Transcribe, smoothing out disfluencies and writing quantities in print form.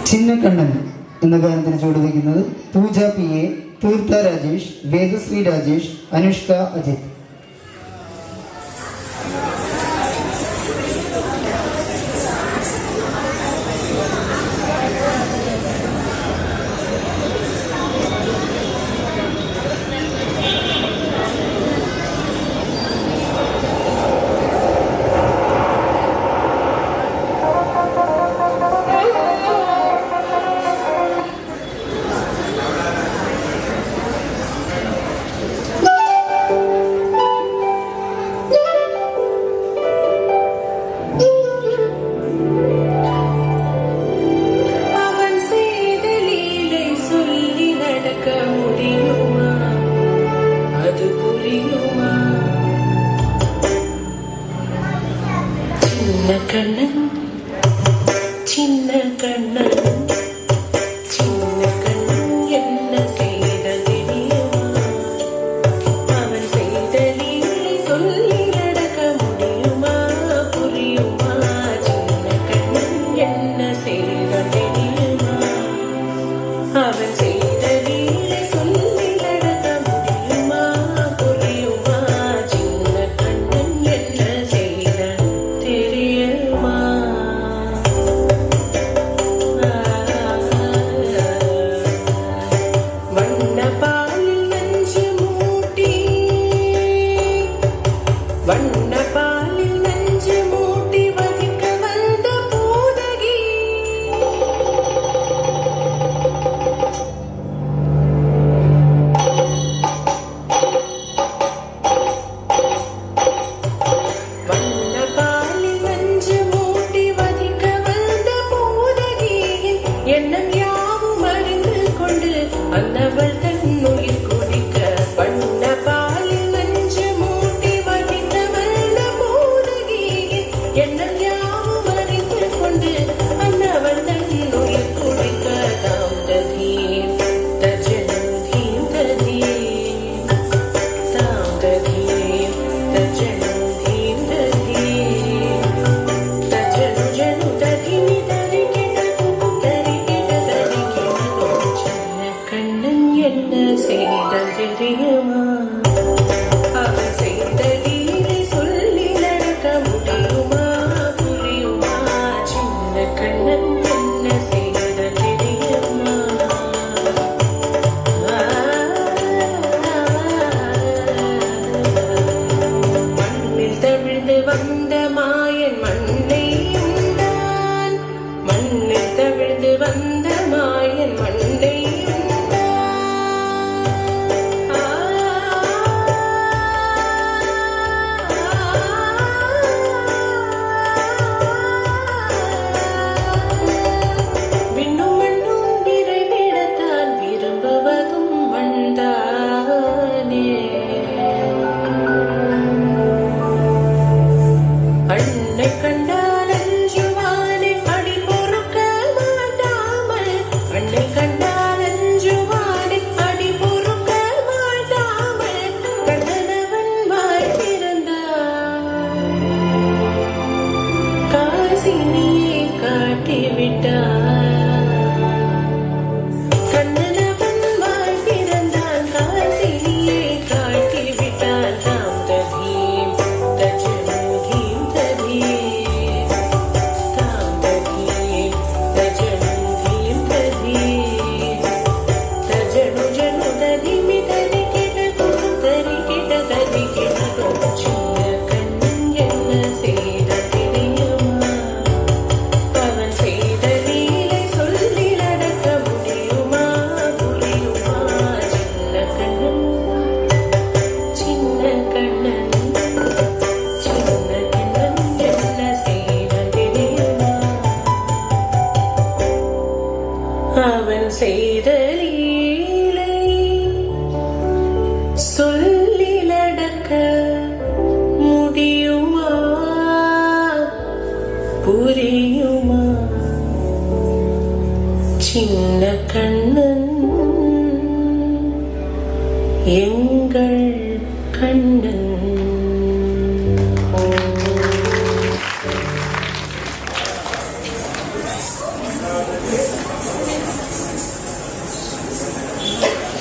ചിന്നക്കണ്ണൻ എന്ന ഗാനത്തിന് ചുവടുവയ്ക്കുന്നത് പൂജ P A, തീർത്ഥ രാജേഷ്, വേദശ്രീ രാജേഷ്, അനുഷ്ക അജിത്. கண்ணன் சின்ன கண்ணன் சின்ன கண்ணன் என்ன செய்த தெரியுமா? அவன் செய்த லீலை சொல்லி நடக்க முடியுமா புரியுமா? சின்ன கண்ணன் என்ன செய்த தெரியுமா? அவன் செய்த லீலை சொல்லி நடக்க முடியுமா புரியுமா? சின்ன கண்ணன் என்ன செய்த தெரியுமா? வண்ண பாலில் நஞ்சு மூட்டி வண்ண பாலில் நஞ்சு மூட்டி வதிக்க வந்த பூதகி வண்ண பாலில் நஞ்சு மூட்டி வதிக்க வந்த பூதகியின் எண்ணம் யாவும் அறிந்து கொண்டு அன்னவள் தன்னுயிர் குடிக்க வண்ண பாலில் நஞ்சு மூட்டி வதிக்க வந்த பூதகியின் எண்ணம் யாவும் அறிந்து கொண்டு அன்னவள் தன்னுயிர் குடிக்க தாம் ததீம் தஜனம் தீம் ததீம் தாம் ததீம் தஜனம் தீம் ததீம் தஜனு ஜனு ததிமி தரிகிடதும் தரிகிடதும் சின்ன கண்ணன் என்ன செய்தல் தெரியுமா? அவன் செய்த லீலை சொல்லி நடக்க முடியுமா புரியுமா? சின்ன கண்ணன் என்ன செய்தல் தெரியுமா? மண்ணில் தவிழ்ந்து வந்த மாயன் மண்ணை உண்டான். மண்ணில் தவிழ்ந்து வந்த மாயன் மண்ணை விண்ணும் மண்ணும் விரைவிடத்தான் விரும்புவதும் மண்தானே. அன்னை கண்டால் அஞ்சுவானே அடி பொறுக்க மாட்டாமல். அன்னை கண்டால் அஞ்சுவானே அடி பொறுக்க மாட்டாமல். கண்ணனவன் வாய் திறந்தான் காசினியை காட்டிவிட்டான். கண்ணனவன் வாய் திறந்தான் காசினியை காட்டிவிட்டான். தாம் ததீம் தஜனு தீம் ததீம் தாம் ததீம் தஜனு தீம் ததீம் தஜனு ஜனு ததிமி தரிகிடதும் தரிகிடதும் சின்ன கண்ணன் என்ன செய்த தெரியுமா? அவன் செய்த லீலை சொல்லி நடக்க முடியுமா புரியுமா? சின்ன கண்ணன் சின்ன கண்ணன் சின்ன கண்ணன் என்ன செய்த தெரியுமா? அவன் செய்த லீலை சொல்லி நடக்க முடியுமா புரியுமா? சின்ன கண்ணன் எங்கள் கண்ணன்.